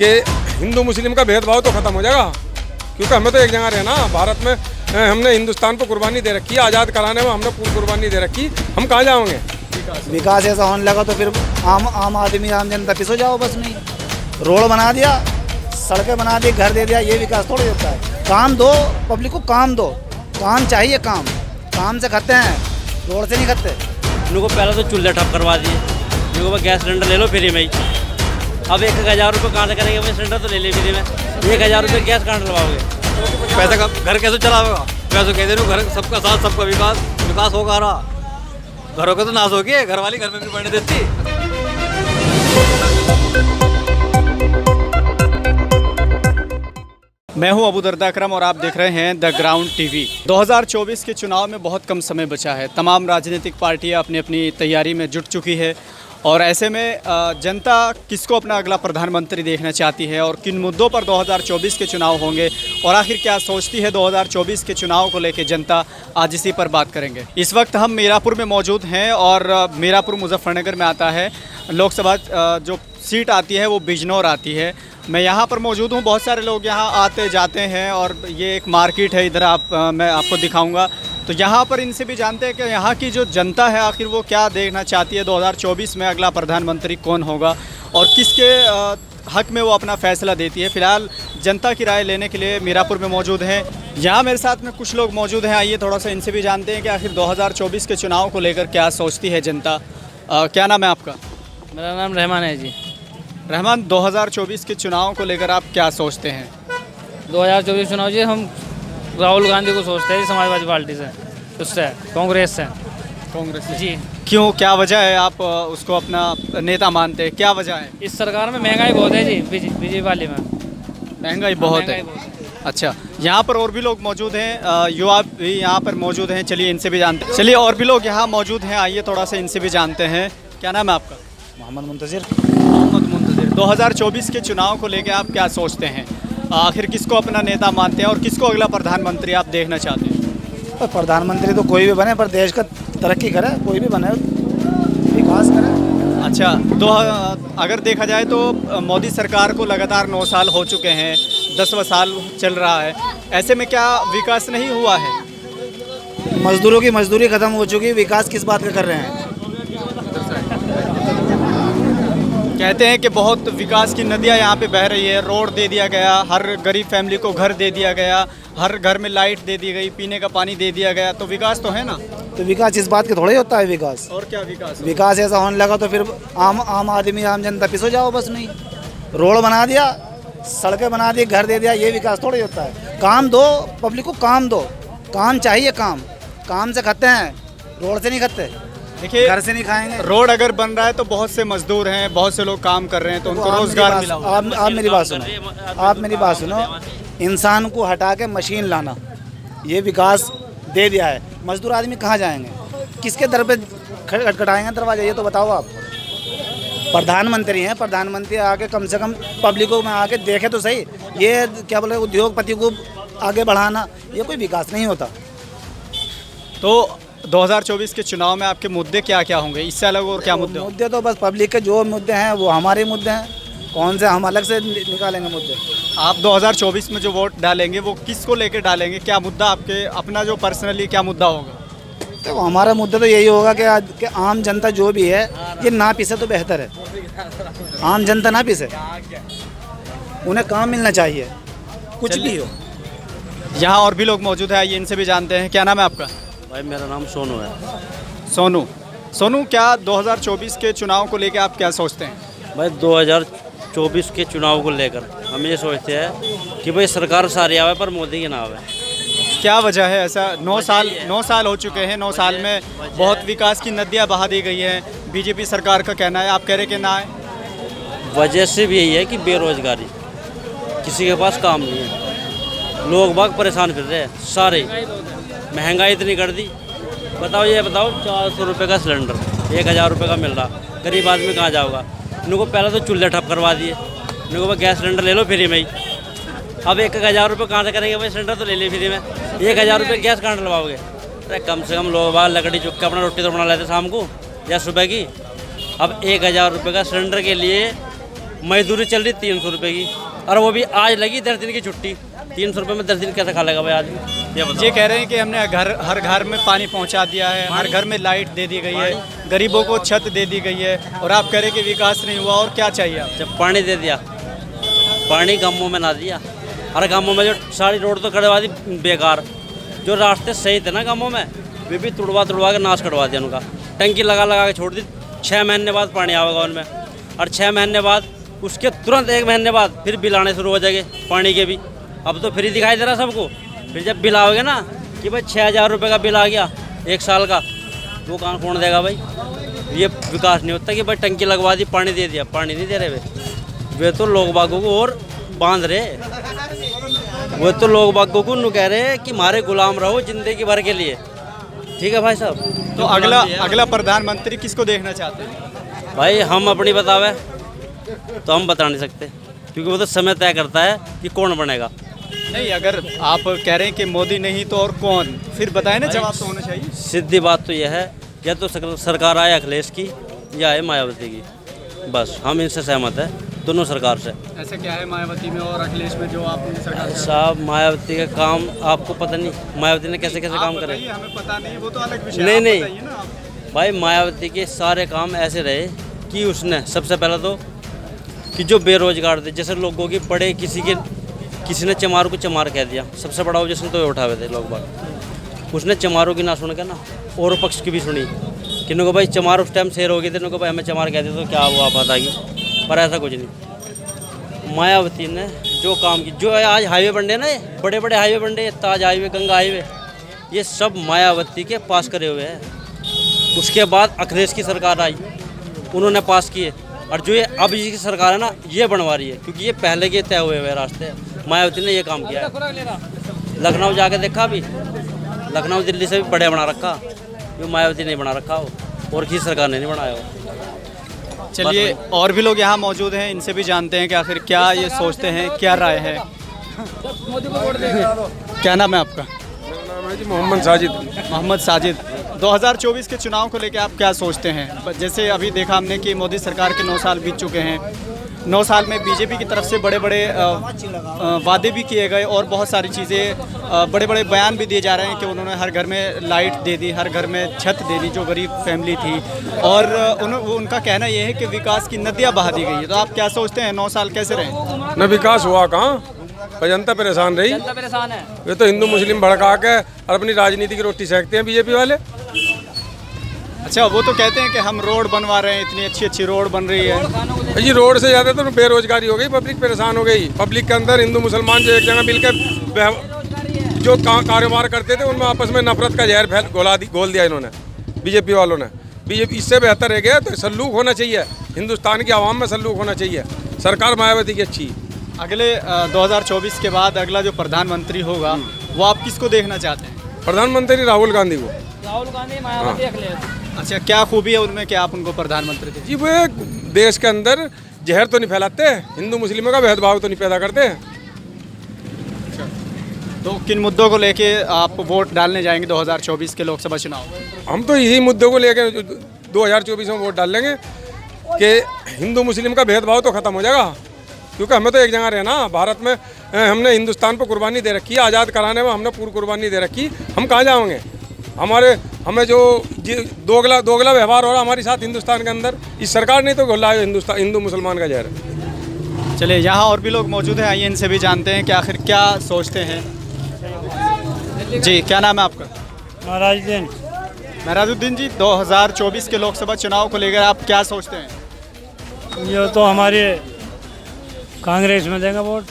कि हिंदू मुस्लिम का भेदभाव तो ख़त्म हो जाएगा, क्योंकि हमें तो एक जगह रहना। भारत में हमने हिंदुस्तान को कुर्बानी दे रखी है, आज़ाद कराने में हमने पूरी कुर्बानी दे रखी, हम कहाँ जाओगे? विकास ऐसा होने लगा तो फिर आम आदमी आम जनता पिस हो जाओ बस। नहीं, रोड बना दिया, सड़कें बना दी, घर दे दिया, ये विकास थोड़ी होता है। काम दो, पब्लिक को काम दो, काम चाहिए, काम से खाते हैं, रोड से नहीं खाते। उनको पहले तो चूल्हे ठप करवा दिए, उनको गैस सिलेंडर ले लो फ्री में ही। अब 1,000 रुपये कहाँ से करेंगे भाई? सिलेंडर तो ले ले फ्री में, 1,000 रुपये गैस कहाँ डलवाओगे? पैसा का घर कैसे चलाओगा? मैं तो कह दे रहा हूँ, घर सबका साथ सबका विकास होगा रहा। घरों का तो नाश हो गया, घर वाली घर में भी बढ़ने देती। मैं हूं अबू दर्दा अकरम और आप देख रहे हैं द ग्राउंड टीवी। 2024 के चुनाव में बहुत कम समय बचा है। तमाम राजनीतिक पार्टियां अपनी अपनी तैयारी में जुट चुकी है और ऐसे में जनता किसको अपना अगला प्रधानमंत्री देखना चाहती है और किन मुद्दों पर 2024 के चुनाव होंगे और आखिर क्या सोचती है 2024 के चुनाव को लेकर जनता, आज इसी पर बात करेंगे। इस वक्त हम मीरापुर में मौजूद हैं और मीरापुर मुजफ्फरनगर में आता है। लोकसभा जो सीट आती है वो बिजनौर आती है। मैं यहाँ पर मौजूद हूँ, बहुत सारे लोग यहाँ आते जाते हैं और ये एक मार्केट है इधर, मैं आपको दिखाऊंगा। तो यहाँ पर इनसे भी जानते हैं कि यहाँ की जो जनता है आखिर वो क्या देखना चाहती है, 2024 में अगला प्रधानमंत्री कौन होगा और किसके हक में वो अपना फैसला देती है। फ़िलहाल जनता की राय लेने के लिए मीरापुर में मौजूद हैं। यहाँ मेरे साथ में कुछ लोग मौजूद हैं, आइए थोड़ा सा इनसे भी जानते हैं कि आखिर 2024 के चुनाव को लेकर क्या सोचती है जनता। क्या नाम है आपका? मेरा नाम रहमान है जी। रहमान, 2024 के चुनाव को लेकर आप क्या सोचते हैं? 2024 चुनाव जी हम राहुल गांधी को सोचते हैं, समाजवादी पार्टी से, उससे कांग्रेस से जी। क्यों, क्या वजह है आप उसको अपना नेता मानते हैं? क्या वजह है? इस सरकार में महंगाई बहुत है जी, बीजेपी वाले में महंगाई बहुत है। अच्छा, यहाँ पर और भी लोग मौजूद हैं, युवा भी यहाँ पर मौजूद हैं। चलिए इनसे भी जानते हैं। चलिए और भी लोग यहाँ मौजूद हैं, आइए थोड़ा सा इनसे भी जानते हैं। क्या नाम है आपका? मोहम्मद मुंतजिर। 2024 के चुनाव को लेकर आप क्या सोचते हैं? आखिर किसको अपना नेता मानते हैं और किसको अगला प्रधानमंत्री आप देखना चाहते हैं? पर प्रधानमंत्री तो कोई भी बने, पर देश का तरक्की करे, कोई भी बने, विकास करे। अच्छा, तो अगर देखा जाए तो मोदी सरकार को लगातार 9 साल हो चुके हैं, 10वां साल चल रहा है, ऐसे में क्या विकास नहीं हुआ है? मजदूरों की मजदूरी खत्म हो चुकी, विकास किस बात का कर रहे हैं? कहते हैं कि बहुत विकास की नदियां यहाँ पे बह रही है, रोड दे दिया गया, हर गरीब फैमिली को घर दे दिया गया, हर घर में लाइट दे दी गई, पीने का पानी दे दिया गया, तो विकास तो है ना? तो विकास इस बात के थोड़ा ही होता है विकास। और क्या विकास? विकास ऐसा होने लगा तो फिर आम आदमी आम जनता पिस हो जाओ बस। नहीं, रोड बना दिया, सड़कें बना दी, घर दे दिया, ये विकास थोड़ा ही होता है। काम दो, पब्लिक को काम दो, काम चाहिए, काम से खाते हैं, रोड से नहीं खाते। देखिए, घर से नहीं खाएंगे। रोड अगर बन रहा है तो बहुत से मजदूर हैं, बहुत से लोग काम कर रहे हैं, तो उनको रोजगार मिला होगा। आप मेरी बात सुनो, इंसान को हटा के मशीन लाना, ये विकास दे दिया है। मजदूर आदमी कहाँ जाएंगे? किसके दर पे खटखटाएंगे दरवाजा? ये तो बताओ आप। प्रधानमंत्री हैं, प्रधानमंत्री आके कम से कम पब्लिकों में आके देखे तो सही। ये क्या बोले, उद्योगपति को आगे बढ़ाना, ये कोई विकास नहीं होता। तो 2024 के चुनाव में आपके मुद्दे क्या क्या होंगे, इससे अलग और क्या मुद्दे? मुद्दे तो बस पब्लिक के जो मुद्दे हैं वो हमारे मुद्दे हैं, कौन से हम अलग से निकालेंगे मुद्दे? आप 2024 में जो वोट डालेंगे वो किसको लेके डालेंगे? क्या मुद्दा आपके अपना जो पर्सनली क्या मुद्दा होगा? तो हमारा मुद्दा तो यही होगा कि आम जनता जो भी है ये ना पीसे तो बेहतर है। आम जनता ना पीसे, उन्हें काम मिलना चाहिए, कुछ भी हो। यहाँ और भी लोग मौजूद हैं, आइए इनसे भी जानते हैं। क्या नाम है आपका? भाई मेरा नाम सोनू है। सोनू, क्या 2024 के चुनाव को लेकर आप क्या सोचते हैं? भाई 2024 के चुनाव को लेकर हम ये सोचते हैं कि भाई सरकार सारी आवे पर मोदी के ना आवे। क्या वजह है ऐसा? 9 साल हो चुके हैं, 9 साल में बहुत विकास की नदियाँ बहा दी गई हैं, बीजेपी सरकार का कहना है, आप कह रहे कि ना है? वजह से भी यही है कि बेरोजगारी, किसी के पास काम नहीं है, लोग बाग परेशान फिर रहे हैं सारे, महंगाई इतनी कर दी। बताओ, ये बताओ, 400 रुपये का सिलेंडर 1,000 रुपये का मिल रहा, गरीब आदमी कहाँ जाओगा? इनको पहले तो चूल्हे ठप करवा दिए, इनको गैस सिलेंडर ले लो फ्री में ही। अब 1,000 रुपये कहाँ से करेंगे भाई? सिलेंडर तो ले ले फ्री में, 1,000 रुपये गैस कहाँ डलवाओगे? अरे कम से कम लोग बाहर लकड़ी चुक के अपना रोटी तो बना लेते शाम को या सुबह की। अब 1,000 रुपये का सिलेंडर के लिए मजदूरी चल रही 300 रुपये की, और वो भी आज लगी 10 दिन की छुट्टी। 300 रुपये में 10 दिन कैसे खा लेगा भाई आदमी? ये बताओ। ये कह रहे हैं कि हमने हर घर में पानी पहुंचा दिया है, हर घर में लाइट दे दी गई है, गरीबों को छत दे दी गई है, और आप कह रहे हैं कि विकास नहीं हुआ, और क्या चाहिए आप? जब पानी दे दिया, पानी गाँवों में ना दिया, हर गाँवों में जो सारी रोड तो करवा दी बेकार, जो रास्ते सही थे ना गाँवों में वे भी तुड़वा के नाश करवा दिया उनका। टंकी लगा के छोड़ दी, 6 महीने बाद पानी आएगा उनमें, और 6 महीने बाद उसके तुरंत 1 महीने बाद फिर बिल आने शुरू हो जाएंगे पानी के भी। अब तो फ्री दिखाई दे रहा सबको, फिर जब बिल आओगे ना कि भाई 6,000 रुपये का बिल आ गया 1 साल का, वो कहाँ कौन देगा भाई? ये विकास नहीं होता कि भाई टंकी लगवा दी, पानी दे दिया, पानी नहीं दे रहे वे तो लोग बागों को और बांध रहे। वो तो लोग बागों को कह रहे हैं कि हमारे गुलाम रहो जिंदगी भर के लिए। ठीक है भाई साहब। तो अगला प्रधानमंत्री किसको देखना चाहते हैं? भाई हम अपनी बतावे तो हम बता नहीं सकते, क्योंकि वो तो समय तय करता है कि कौन बनेगा। नहीं, अगर आप कह रहे हैं कि मोदी नहीं तो और कौन, फिर बताएं ना, जवाब तो होना चाहिए। सीधी बात तो यह है, या तो सरकार आए अखिलेश की या आए मायावती की, बस हम इनसे सहमत है, दोनों सरकार से। ऐसा क्या है मायावती में और अखिलेश में जो आप सरकार से? साहब मायावती का काम आपको पता नहीं, मायावती ने कैसे कैसे काम करे? हमें पता नहीं, वो तो अलग विषय। नहीं भाई, मायावती के सारे काम ऐसे रहे कि उसने सबसे पहले तो कि जो बेरोजगार थे, जैसे लोगों की बड़े किसी ने चमारों को चमार कह दिया, सबसे बड़ा ऑब्जेक्शन तो उठाए थे लोग बात। उसने चमारों की ना सुन के ना और पक्ष की भी सुनी, किन्हों को भाई चमार उस टाइम शेर हो गए थे, को भाई हमें चमार कहते तो क्या हुआ बात आएगी, पर ऐसा कुछ नहीं। मायावती ने जो काम की, जो आज हाईवे बन रहे ना, बड़े बड़े हाईवे बन रहे, ताज हाईवे, गंगा हाईवे, ये सब मायावती के पास करे हुए हैं। उसके बाद अखिलेश की सरकार आई, उन्होंने पास किए, और जो ये अब की सरकार है ना, ये बनवा रही है, क्योंकि ये पहले के तय हुए हुए रास्ते हैं। मायावती ने ये काम किया है। लखनऊ जाके देखा भी, लखनऊ दिल्ली से भी बड़े बना रखा, जो मायावती नहीं बना रखा हो, और किसी सरकार ने नहीं बनाया हो। चलिए, और भी लोग यहाँ मौजूद हैं, इनसे भी जानते हैं कि आखिर क्या ये सोचते हैं, क्या राय है। क्या नाम है आपका? मेरा नाम है जी मोहम्मद साजिद। मोहम्मद साजिद, 2024 के चुनाव को लेकर आप क्या सोचते हैं? जैसे अभी देखा हमने कि मोदी सरकार के 9 साल बीत चुके हैं, 9 साल में बीजेपी की तरफ से बड़े बड़े वादे भी किए गए, और बहुत सारी चीज़ें, बड़े बड़े बयान भी दिए जा रहे हैं कि उन्होंने हर घर में लाइट दे दी, हर घर में छत दे दी जो गरीब फैमिली थी, और उनका कहना यह है कि विकास की नदियाँ बहा दी गई है। तो आप क्या सोचते हैं 9 साल कैसे रहे? न विकास हुआ कहाँ, जनता परेशान रही। जनता परेशान है। ये तो हिंदू मुस्लिम भड़का के और अपनी राजनीति की रोटी सेकते हैं बीजेपी वाले। अच्छा, वो तो कहते हैं कि हम रोड बनवा रहे हैं, इतनी अच्छी अच्छी रोड बन रही है। जी रोड से ज़्यादा तो बेरोजगारी हो गई, पब्लिक परेशान हो गई। पब्लिक के अंदर हिंदू मुसलमान जो एक जगह मिलकर जो कारोबार करते थे, उनमें आपस में नफरत का जहर घोल दिया इन्होंने, बीजेपी वालों ने। बीजेपी इससे बेहतर है गया तो सल्लूक होना चाहिए, हिंदुस्तान की आवाम में सल्लूक होना चाहिए। सरकार मायावती की अच्छी। अगले 2024 के बाद अगला जो प्रधानमंत्री होगा, वो आप किसको देखना चाहते हैं? प्रधानमंत्री राहुल गांधी को। राहुल गांधी, मायावती, अखिलेश। अच्छा, क्या खूबी है उनमें कि आप उनको प्रधानमंत्री थे? जी वो देश के अंदर जहर तो नहीं फैलाते, हिंदू मुस्लिमों का भेदभाव तो नहीं पैदा करते। तो किन मुद्दों को लेके आप वोट डालने जाएंगे 2024 के लोकसभा चुनाव? हम तो इसी मुद्दों को लेकर 2024 में वोट डाल लेंगे कि हिंदू मुस्लिम का भेदभाव तो ख़त्म हो जाएगा, क्योंकि हमें तो एक जगह रहना। भारत में हमने हिंदुस्तान पर कुर्बानी दे रखी है, आज़ाद कराने में हमने पूरी कुर्बानी दे रखी। हम कहाँ जाएंगे? हमें जो दोगला व्यवहार हो रहा हमारे साथ हिंदुस्तान के अंदर, इस सरकार ने तो घोला है हिंदू मुसलमान का जहर। चलिए, यहाँ और भी लोग मौजूद हैं, आइए इनसे भी जानते हैं कि आखिर क्या सोचते हैं। जी, क्या नाम है आपका? महाराजुद्दीन। महराजुद्दीन जी, 2024 के लोकसभा चुनाव को लेकर आप क्या सोचते हैं? ये तो हमारे कांग्रेस में देंगे वोट।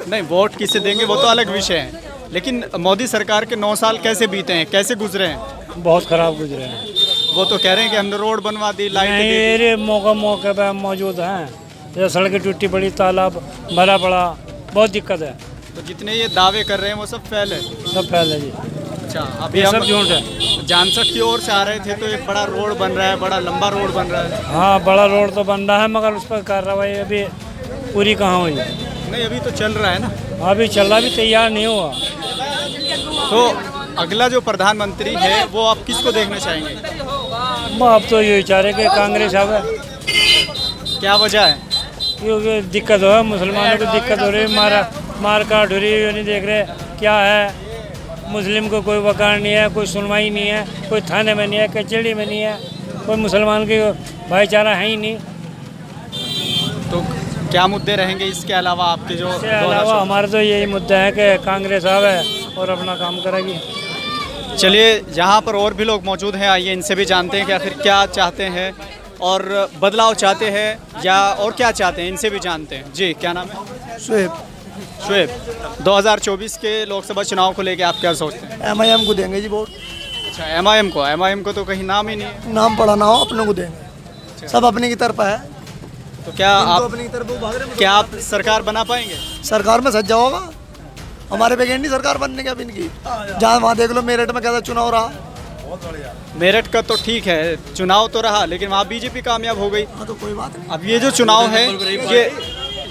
नहीं, वोट किसे देंगे वो तो अलग विषय है, लेकिन मोदी सरकार के 9 साल कैसे बीते हैं, कैसे गुजरे हैं? बहुत ख़राब गुजरे हैं। वो तो कह रहे हैं कि हमने रोड बनवा दी, लाइट दी। ये मौके पे हम मौजूद हैं, ये सड़कें टूटी पड़ी, तालाब भरा पड़ा, बहुत दिक्कत है। तो जितने ये दावे कर रहे हैं वो सब फैल है? सब फैल है जी। अच्छा, अभी ये हम सब झूठ है। जानसठ की ओर से आ रहे थे तो एक बड़ा रोड बन रहा है, बड़ा लंबा रोड बन रहा है। हाँ, बड़ा रोड तो बन रहा है, मगर उस पर कार्रवाई अभी पूरी कहाँ हुई? नहीं, अभी तो चल रहा है ना। अभी चल रहा, भी तैयार नहीं हुआ। तो अगला जो प्रधानमंत्री है वो आप किसको देखना चाहेंगे? अब तो ये विचार है कि कांग्रेस आवे। क्या वजह है? क्योंकि दिक्कत हो मुसलमानों को दिक्कत हो रही है, मार काट हो रही है, नहीं देख रहे क्या है। मुस्लिम को कोई वकार नहीं है, कोई सुनवाई नहीं है, कोई थाने में नहीं है, कचहरी में नहीं है, कोई मुसलमान की भाईचारा है ही नहीं। तो क्या मुद्दे रहेंगे इसके अलावा आपके जो इसके अलावा हमारा तो यही मुद्दा है कि कांग्रेस आवे और अपना काम करेगी। चलिए यहाँ पर और भी लोग मौजूद हैं, आइए इनसे भी जानते हैं कि आखिर क्या चाहते हैं और बदलाव चाहते हैं या और क्या चाहते हैं, इनसे भी जानते हैं। जी क्या नाम है? शुएब। 2024 के लोकसभा चुनाव को लेके आप क्या सोचते हैं? MIM को देंगे जी वोट। अच्छा एमआईएम को तो कहीं नाम ही नहीं है। नाम पड़ा ना हो अपने को देंगे, सब अपने की तरफ है। तो क्या आप अपनी की तरफ भाग रहे हैं। क्या आप सरकार बना पाएंगे? सरकार में सज्जा होगा, हमारे पे नहीं सरकार बनने की अब इनकी। जहाँ वहाँ देख लो मेरठ में कैसा चुनाव रहा। मेरठ का तो ठीक है, चुनाव तो रहा, लेकिन वहाँ बीजेपी कामयाब हो गई। हाँ तो कोई बात नहीं। अब ये जो चुनाव है,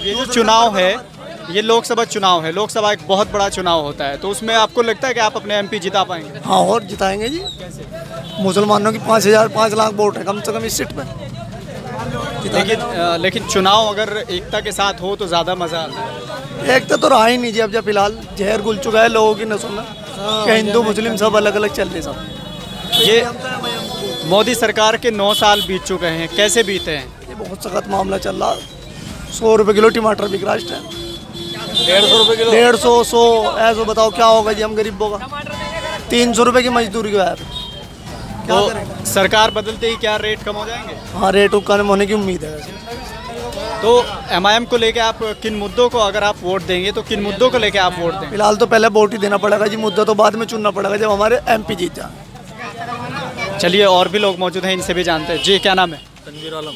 ये जो चुनाव है, ये लोकसभा चुनाव है। लोकसभा एक बहुत बड़ा चुनाव होता है, तो उसमें आपको लगता है कि आप अपने MP जिता पाएंगे? हाँ और जिताएंगे जी। मुसलमानों की 5 लाख वोट है कम से कम इस सीट पे। लेकिन चुनाव अगर एकता के साथ हो तो ज़्यादा मज़ा आता है। एक तो रहा ही नहीं जी, अब जब फिलहाल जहर घुल चुका है लोगों की नसों में कि हिंदू मुस्लिम सब अलग अलग चल रहे सब। ये मोदी सरकार के 9 साल बीत चुके हैं, कैसे बीते हैं? ये बहुत सख्त मामला चल रहा। 100 रुपये किलो टमाटर बिक रहा इस टाइम। 150 रुपये किलो। 150, 100 ऐसा बताओ क्या होगा जी हम गरीबों का। 300 रुपये की मजदूरी को है, क्या तो करेंगे? सरकार बदलते ही क्या रेट कम हो जाएंगे? हाँ रेट कम होने की उम्मीद है वैसे। तो MIM को लेके आप किन मुद्दों को अगर आप वोट देंगे तो किन मुद्दों को लेके आप वोट देंगे? फिलहाल तो पहले वोट ही देना पड़ेगा जी, मुद्दा तो बाद में चुनना पड़ेगा जब हमारे MP जीत जाए। चलिए और भी लोग मौजूद हैं, इनसे भी जानते हैं। जी क्या नाम है? तनवीर आलम।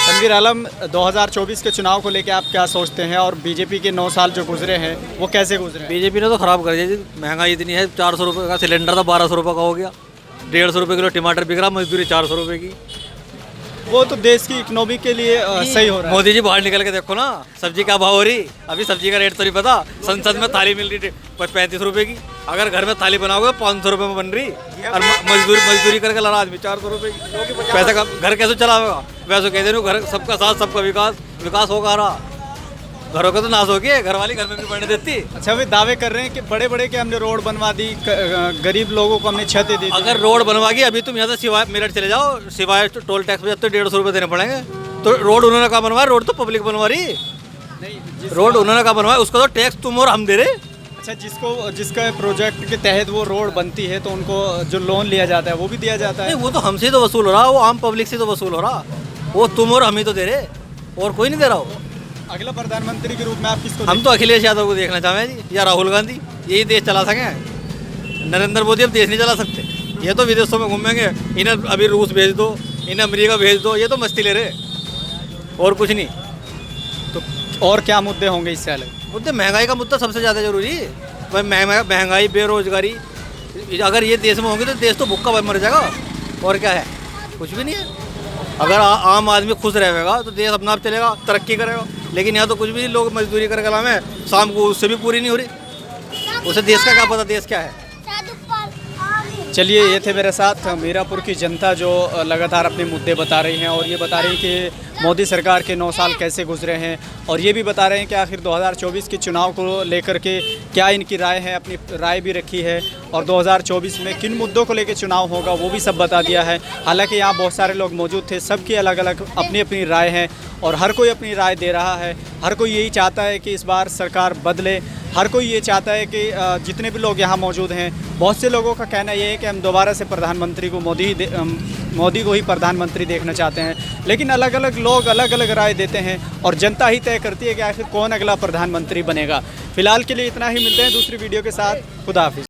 तनवीर आलम, 2024 के चुनाव को लेके आप क्या सोचते हैं और बीजेपी के 9 साल जो गुजरे हैं वो कैसे गुजरे? बीजेपी ने तो खराब कर दिया जी। महंगाई इतनी है, 400 रुपये का सिलेंडर था 1200 रुपये का हो गया। 150 रुपये किलो टमाटर बिक रहा, मजदूरी 400 रुपये की। वो तो देश की इकोनॉमी के लिए सही हो रहा है। मोदी जी बाहर निकल के देखो ना, सब्जी क्या भाव हो रही। अभी सब्जी का रेट तो नहीं पता। संसद में थाली मिल रही 35 रुपये की, अगर घर में थाली बनाओगे 500 रुपये में बन रही। और मजदूरी करके ला रहा आदमी 400 रुपये की। पैसा का घर कैसे चलाएगा? वैसे कहते हैं घर सबका साथ सबका विकास होगा रहा। घरों का तो नाश हो गया, घर वाली घर में भी बढ़ने देती। अच्छा वे दावे कर रहे हैं कि बड़े बड़े के हमने रोड बनवा दी, गरीब लोगों को हमने छतें दी। अगर रोड बनवा गई, अभी तुम यहाँ से सिवाय मेरठ चले जाओ, सिवाय टोल टैक्स में तो 150 रुपये देने पड़ेंगे। तो रोड उन्होंने कहा बनवाया? रोड तो पब्लिक बनवा रही। रोड उन्होंने कहा बनवाया, उसका तो टैक्स तुम और हम दे रहे। अच्छा जिसका प्रोजेक्ट के तहत वो रोड बनती है तो उनको जो लोन लिया जाता है वो भी दिया जाता है? नहीं, वो तो हमसे ही तो वसूल हो रहा, वो आम पब्लिक से तो वसूल हो रहा। वो तुम और हम ही तो दे रहे, और कोई नहीं दे रहा हो। अगला प्रधानमंत्री के रूप में आप किसको? हम तो अखिलेश यादव को देखना चाहें जी, या राहुल गांधी। यही देश चला सकें। नरेंद्र मोदी अब देश नहीं चला सकते। ये तो विदेशों में घूमेंगे, इन्हें अभी रूस भेज दो, इन्हें अमेरिका भेज दो, ये तो मस्ती ले रहे, और कुछ नहीं। तो और क्या मुद्दे होंगे इससे अलग? मुद्दे महंगाई का मुद्दा सबसे ज़्यादा जरूरी है भाई। महंगाई, बेरोजगारी, अगर ये देश में होंगे तो देश तो भूखा मर जाएगा। और क्या है? कुछ भी नहीं है। अगर आम आदमी खुश रहेगा तो देश अपना आप चलेगा, तरक्की करेगा। लेकिन यहाँ तो कुछ भी नहीं, लोग मजदूरी करके लाए, शाम को उससे भी पूरी नहीं हो रही। उसे देश का क्या पता देश क्या है। चलिए ये थे मेरे साथ मीरापुर की जनता जो लगातार अपने मुद्दे बता रही हैं और ये बता रही हैं कि मोदी सरकार के 9 साल कैसे गुजरे हैं, और ये भी बता रहे हैं कि आखिर 2024 के चुनाव को लेकर के क्या इनकी राय है। अपनी राय भी रखी है और 2024 में किन मुद्दों को लेकर चुनाव होगा वो भी सब बता दिया है। हालांकि यहाँ बहुत सारे लोग मौजूद थे, सबकी अलग अलग अपनी अपनी राय है और हर कोई अपनी राय दे रहा है। हर कोई यही चाहता है कि इस बार सरकार बदले। हर कोई ये चाहता है कि जितने भी लोग यहाँ मौजूद हैं, बहुत से लोगों का कहना ये है कि हम दोबारा से प्रधानमंत्री को मोदी को ही प्रधानमंत्री देखना चाहते हैं। लेकिन अलग अलग लोग अलग अलग राय देते हैं और जनता ही तय करती है कि आखिर कौन अगला प्रधानमंत्री बनेगा। फिलहाल के लिए इतना ही, मिलते हैं दूसरी वीडियो के साथ। खुदा हाफिज़।